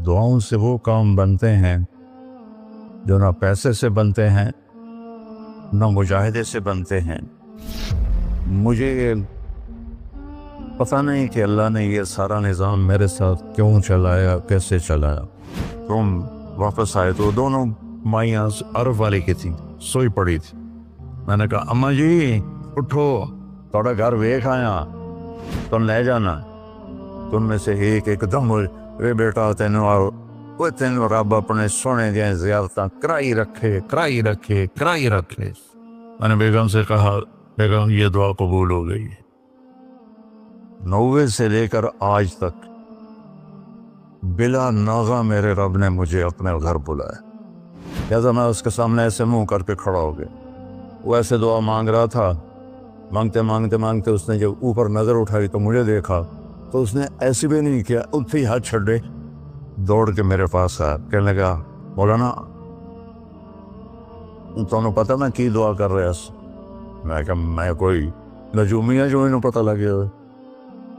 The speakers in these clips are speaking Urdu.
دعاؤں سے وہ کام بنتے ہیں جو نہ پیسے سے بنتے ہیں نہ مجاہدے سے بنتے ہیں۔ مجھے پتہ نہیں کہ اللہ نے یہ سارا نظام میرے ساتھ کیوں چلایا، کیسے چلایا۔ تم واپس آئے تو دونوں مائیاں عرب والے کی تھیں، سوئی پڑی تھی۔ میں نے کہا اماں جی اٹھو، تھوڑا گھر ویکھ آیا، تم لے جانا۔ تم میں سے ایک دم وے بیٹا تینوں رب اپنے سونے دیا زیارتاں کرائی رکھے۔ میں نے بیگم سے کہا بیگم یہ دعا قبول ہو گئی۔ 90 سے لے کر آج تک بلا ناغہ میرے رب نے مجھے اپنے گھر بلایا۔ لہٰذا میں اس کے سامنے ایسے منہ کر کے کھڑا ہو گیا۔ وہ ایسے دعا مانگ رہا تھا، مانگتے اس نے جب اوپر نظر اٹھائی تو مجھے دیکھا تو اس نے ایسے بھی نہیں کیا، اتنے ہی ہاتھ چھڑے دوڑ کے میرے پاس آیا، کہنے لگا مولانا تمہیں پتہ میں کی دعا کر رہا سی؟ میں کہا میں کوئی نجومیہ جو انہوں پتہ لگے ہوئے۔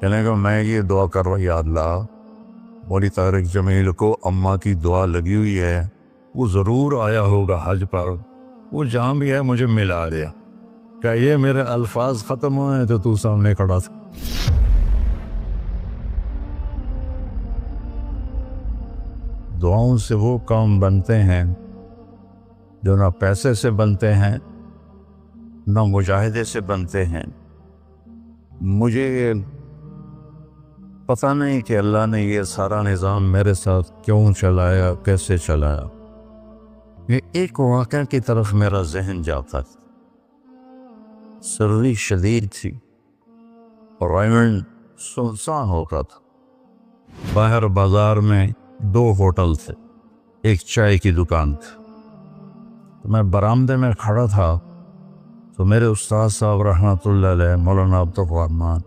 کہنے لگا میں یہ دعا کر رہا، یا اللہ مولی طارق جمیل کو اماں کی دعا لگی ہوئی ہے، وہ ضرور آیا ہوگا حج پر، وہ جہاں بھی ہے مجھے ملا دیا۔ کہ یہ میرے الفاظ ختم ہوئے تو سامنے کھڑا تھا۔ دعاؤں سے وہ کام بنتے ہیں جو نہ پیسے سے بنتے ہیں نہ مجاہدے سے بنتے ہیں۔ مجھے پتہ نہیں کہ اللہ نے یہ سارا نظام میرے ساتھ کیوں چلایا، کیسے چلایا۔ یہ ایک واقعہ کی طرف میرا ذہن جاتا تھا۔ سردی شدید تھی اور ایونٹ سنسان ہوتا تھا۔ باہر بازار میں 2 ہوٹل تھے، ایک چائے کی دکان تھی۔ میں برآمدے میں کھڑا تھا تو میرے استاد صاحب رحمۃ اللہ علیہ مولانا عبدالرحمان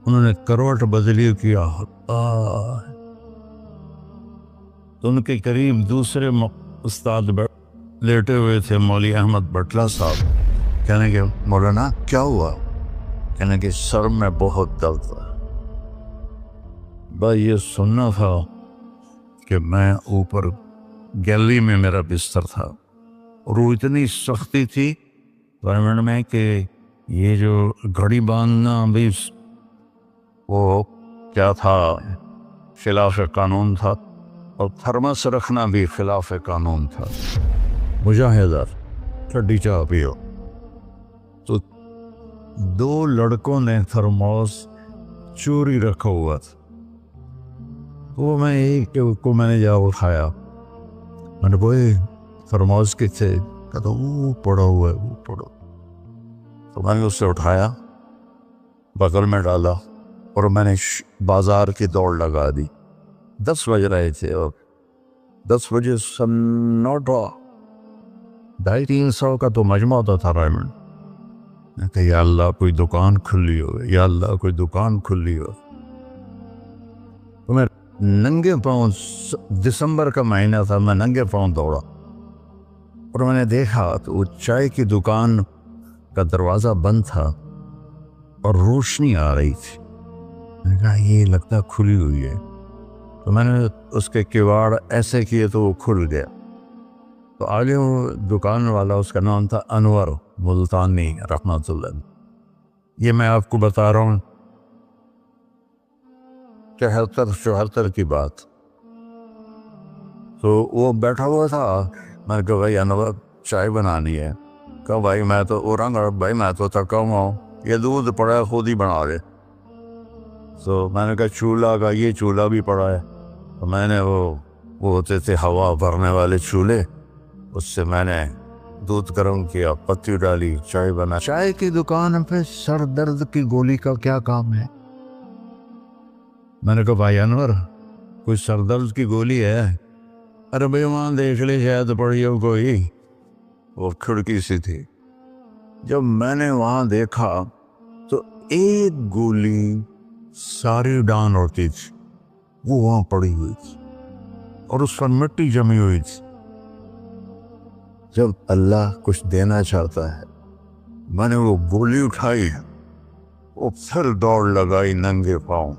انہوں نے کروٹ بدلی کیا، تو ان کے قریب دوسرے استاد لیٹے ہوئے تھے مولوی احمد بٹلہ صاحب۔ کہنے کہ مولانا کیا ہوا؟ کہنے کہ سر میں بہت درد تھا۔ بس یہ سننا تھا کہ میں اوپر گیلری میں میرا بستر تھا اور وہ اتنی سختی تھی گورنمنٹ میں کہ یہ جو گھڑی باندھنا بھی وہ کیا تھا، خلاف قانون تھا، اور تھرمس رکھنا بھی خلاف قانون تھا۔ مجاہدہ ٹھنڈی چاہ پیو۔ تو 2 لڑکوں نے تھرموس چوری رکھا ہوا تھا، وہ میں ایک کو میں نے جا اٹھایا، میں نے بوئے تھرموس کتنے؟ کہتا وہ پڑا ہوا ہے، وہ پڑا۔ تو میں نے اس سے اٹھایا، بغل میں ڈالا اور میں نے بازار کی دوڑ لگا دی۔ 10 بج رہے تھے اور 10 بجے سنوٹا 250-300 کا تو مجمع ہوتا تھا رائمنڈ۔ میں کہا یا اللہ کوئی دکان کھلی ہو، یا اللہ کوئی دکان کھلی ہو۔ تو میں ننگے پاؤں، دسمبر کا مہینہ تھا، میں ننگے پاؤں دوڑا اور میں نے دیکھا تو وہ چائے کی دکان کا دروازہ بند تھا اور روشنی آ رہی تھی۔ میں نے کہا یہ لگتا کھلی ہوئی ہے، تو میں نے اس کے کواڑ ایسے کیے تو وہ کھل گیا۔ تو آگے وہ دکان والا، اس کا نام تھا انور ملتانی رحمۃ اللہ۔ یہ میں آپ کو بتا رہا ہوں 73-74 کی بات۔ تو وہ بیٹھا ہوا تھا، میں نے کہا بھائی انور چائے بنانی ہے۔ کہا بھائی میں تو بھائی میں تو تھکا ہوا ہوں، یہ دودھ پڑا ہے خود ہی بنا دے۔ تو میں نے کہا چولہا کا، یہ چولہا بھی پڑا ہے۔ تو میں نے وہ ہوتے تھے ہوا بھرنے والے چولہے، اس سے میں نے دودھ گرم کیا، پتی ڈالی، چائے بنا۔ چائے کی دکان پہ سر درد کی گولی کا کیا کام ہے؟ میں نے کہا بھائی انور کوئی سر درد کی گولی ہے؟ ارے بھائی وہاں دیکھ لے شاید پڑی ہو کوئی، وہ کھڑکی سی تھی۔ جب میں نے وہاں دیکھا تو ایک گولی ساری ڈان ہوتی تھی، وہ وہاں پڑی ہوئی تھی اور اس پر مٹی جمی ہوئی تھی۔ جب اللہ کچھ دینا چاہتا ہے، میں نے وہ گولی اٹھائی، وہ پھر دوڑ لگائی ننگے پاؤں،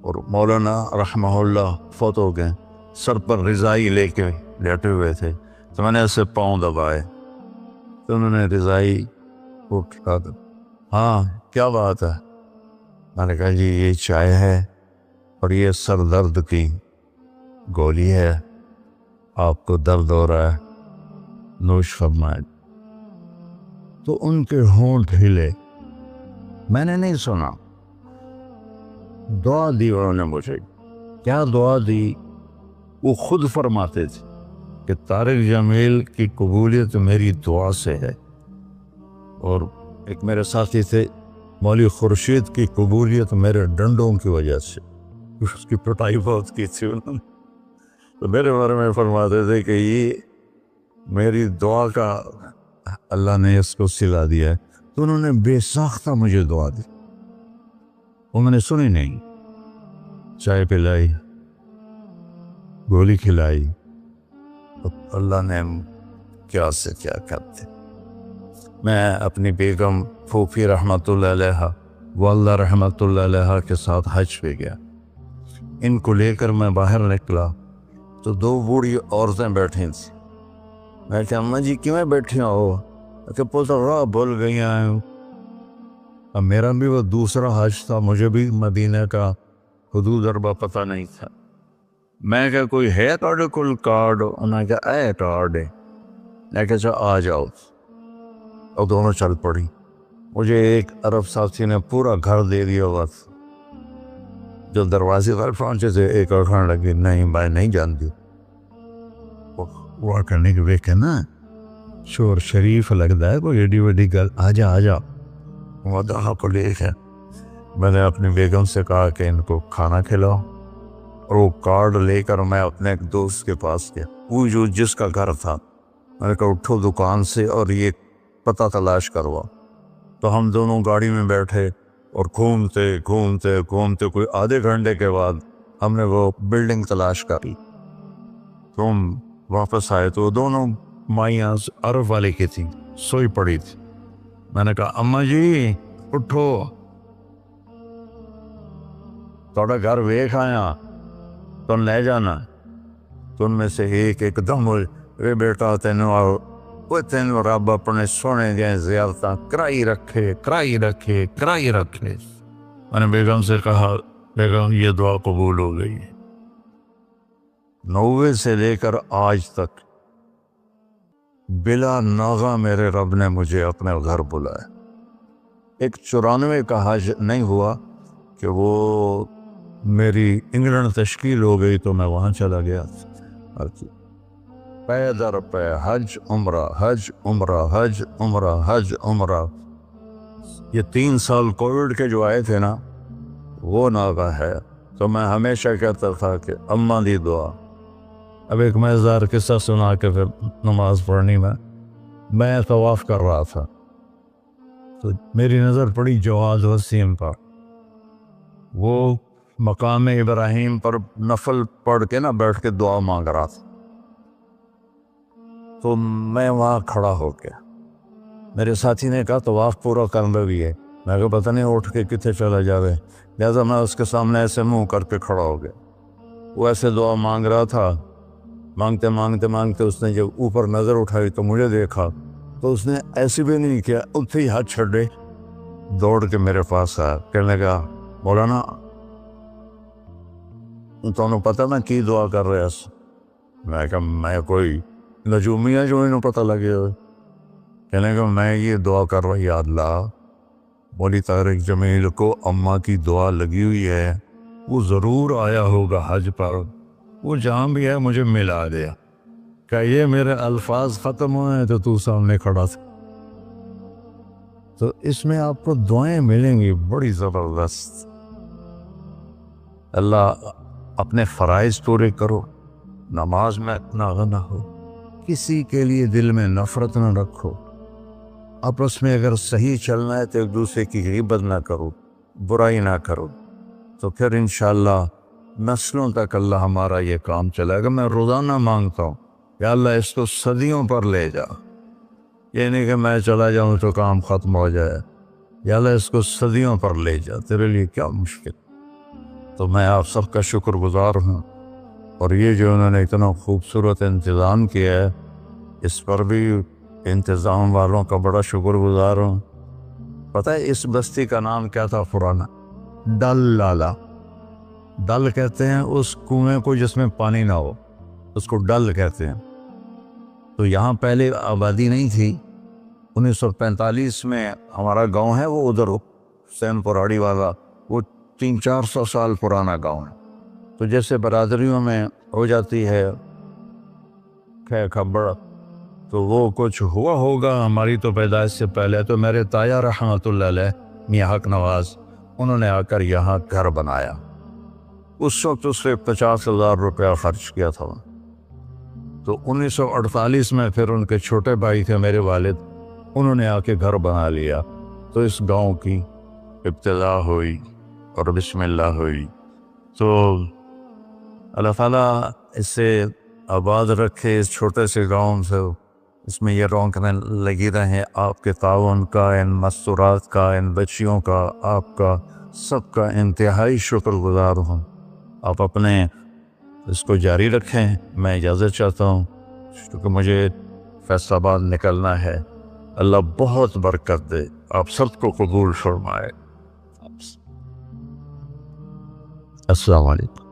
اور مولانا رحمہ اللہ فوت ہو گئے سر پر رضائی لے کے لیٹے ہوئے تھے، تو میں نے ایسے پاؤں دبائے تو انہوں نے رضائی اٹھا کر، ہاں کیا بات ہے؟ میں نے کہا جی یہ چائے ہے اور یہ سر درد کی گولی ہے، آپ کو درد ہو رہا ہے، نوش فرمائیں۔ تو ان کے ہونٹ ہلے، میں نے نہیں سنا، دعا دی انہوں نے مجھے۔ کیا دعا دی؟ وہ خود فرماتے تھے کہ طارق جمیل کی قبولیت میری دعا سے ہے، اور ایک میرے ساتھی تھے مولوی خورشید کی قبولیت میرے ڈنڈوں کی وجہ سے، اس کی پٹائی بہت کی تھی انہوں نے، تو میرے بارے میں فرماتے تھے کہ یہ میری دعا کا اللہ نے اس کو سلا دیا ہے۔ تو انہوں نے بے ساختہ مجھے دعا دی، وہ میں نے سنی نہیں، چائے پلائی، گولی کھلائی، اللہ نے کیا سے کیا کرتے۔ میں اپنی بیگم پھوپھی رحمۃ اللہ علیہ، والدہ رحمۃ اللہ علیہ کے ساتھ حج پہ گیا۔ ان کو لے کر میں باہر نکلا تو دو بوڑھی عورتیں بیٹھی تھیں۔ میں کہا اماں جی کیوں بیٹھی ہو؟ کہ پوتا راہ بھول گئی ہیں۔ اب میرا بھی وہ دوسرا حج تھا، مجھے بھی مدینہ کا حدود اربع پتہ نہیں تھا۔ میں کہا کوئی ہے کارڈ؟ کل کارڈ؟ انہوں نے کہا اے کارڈ ہے۔ میں کہا آ جاؤ، اور دونوں چل پڑی۔ مجھے ایک عرب ساتھی نے پورا گھر دے دیا ہوا تھا۔ جو دروازے پر پہنچے تھے ایک اور کھانے لگی، نہیں بھائی نہیں جانتی، وہ کرنے کے ویکے نا شور شریف لگتا ہے، کوئی ایڈی وڈی گل، آ جا آ جا۔ وہ دہا کو لے کے میں نے اپنی بیگم سے کہا کہ ان کو کھانا کھلاؤ، اور وہ کارڈ لے کر میں اپنے ایک دوست کے پاس گیا، وہ جو جس کا گھر تھا۔ میں نے کہا اٹھو دکان سے اور یہ پتہ تلاش کروا۔ تو ہم دونوں گاڑی میں بیٹھے اور گھومتے گھومتے گھومتے کوئی آدھے گھنٹے کے بعد ہم نے وہ بلڈنگ تلاش کری۔ تو ہم واپس آئے تو دونوں مائیاں عرب والے کی تھیں، سوئی پڑی تھی۔ میں نے کہا اماں جی اٹھو، تھوڑا گھر ویکھ آیا، تم لے جانا۔ تو ان میں سے ایک دم اے بیٹا تینوں رب اپنے سونے دیا زیارتاں کرائی رکھے کرائی رکھے کرائی رکھے۔ میں نے بیگم سے کہا بیگم یہ دعا قبول ہو گئی۔ 90 سے لے کر آج تک بلا ناغہ میرے رب نے مجھے اپنے گھر بلایا۔ ایک 94 کا حج نہیں ہوا کہ وہ میری انگلینڈ تشکیل ہو گئی تو میں وہاں چلا گیا، پے در پے حج عمرہ حج عمرہ حج عمرہ حج عمرہ۔ یہ 3 سال کووڈ کے جو آئے تھے نا وہ ناغہ ہے۔ تو میں ہمیشہ کہتا تھا کہ اماں دی دعا۔ اب ایک مزیدار قصہ سنا کے پھر نماز پڑھنی میں طواف کر رہا تھا تو میری نظر پڑی جواز وسیم پر۔ وہ مقام ابراہیم پر نفل پڑھ کے نا بیٹھ کے دعا مانگ رہا تھا، تو میں وہاں کھڑا ہو گیا۔ میرے ساتھی نے کہا طواف پورا کرنا بھی ہے۔ میں کہا پتہ نہیں اٹھ کے کتنے چلا جاوے، لہٰذا میں اس کے سامنے ایسے منہ کر کے کھڑا ہو گیا۔ وہ ایسے دعا مانگ رہا تھا، مانگتے مانگتے مانگتے اس نے جب اوپر نظر اٹھائی تو مجھے دیکھا، تو اس نے ایسے بھی نہیں کیا، اتھے ہی ہاتھ چھڑے دوڑ کے میرے پاس آیا، کہنے لگا مولانا تمہیں پتہ میں کی دعا کر رہا ہوں؟ میں کہا میں کوئی نجومی ہے جو انہوں پتہ لگے ہوئے؟ کہنے لگا میں یہ دعا کر رہا ہوں، یا اللہ مولی طارق جمیل کو اماں کی دعا لگی ہوئی ہے، وہ ضرور آیا ہوگا حج پر، وہ جہاں بھی ہے مجھے ملا دیا۔ کہ یہ میرے الفاظ ختم ہوئے تو سامنے کھڑا تھا۔ تو اس میں آپ کو دعائیں ملیں گی بڑی زبردست۔ اللہ اپنے فرائض پورے کرو، نماز میں اتنا نہ ہو، کسی کے لیے دل میں نفرت نہ رکھو، آپس میں اگر صحیح چلنا ہے تو ایک دوسرے کی غیبت نہ کرو، برائی نہ کرو، تو پھر انشاءاللہ نسلوں تک اللہ ہمارا یہ کام چلے گا۔ میں روزانہ مانگتا ہوں کہ اللہ اس کو صدیوں پر لے جا، یہ نہیں کہ میں چلا جاؤں تو کام ختم ہو جائے، یا اللہ اس کو صدیوں پر لے جا، تیرے لیے کیا مشکل۔ تو میں آپ سب کا شکر گزار ہوں اور یہ جو انہوں نے اتنا خوبصورت انتظام کیا ہے، اس پر بھی انتظام والوں کا بڑا شکر گزار ہوں۔ پتہ ہے اس بستی کا نام کیا تھا پرانا؟ ڈل لالا۔ ڈل کہتے ہیں اس کنویں کو جس میں پانی نہ ہو، اس کو ڈل کہتے ہیں۔ تو یہاں پہلے آبادی نہیں تھی۔ 1945 میں ہمارا گاؤں ہے وہ ادھر حسین پراڑی والا، وہ 300-400 سال پرانا گاؤں ہے۔ تو جیسے برادریوں میں ہو جاتی ہے خبر، تو وہ کچھ ہوا ہوگا ہماری تو پیدائش سے پہلے۔ تو میرے تایا رحمۃ اللہ علیہ میاں حق نواز، انہوں نے آ کر یہاں گھر بنایا۔ اس وقت اس سے 50,000 روپیہ خرچ کیا تھا۔ تو 1948 میں پھر ان کے چھوٹے بھائی تھے میرے والد، انہوں نے آ کے گھر بنا لیا۔ تو اس گاؤں کی ابتدا ہوئی اور بسم اللہ ہوئی۔ تو اللہ تعالیٰ اسے آباد رکھے، اس چھوٹے سے گاؤں سے اس میں یہ رونقیں لگی رہیں۔ آپ کے تعاون کا، ان مستورات کا، ان بچیوں کا، آپ کا سب کا انتہائی شکر گزار ہوں۔ آپ اپنے اس کو جاری رکھیں۔ میں اجازت چاہتا ہوں کیونکہ مجھے فیصل آباد نکلنا ہے۔ اللہ بہت برکت دے، آپ سب کو قبول فرمائے۔ السلام علیکم۔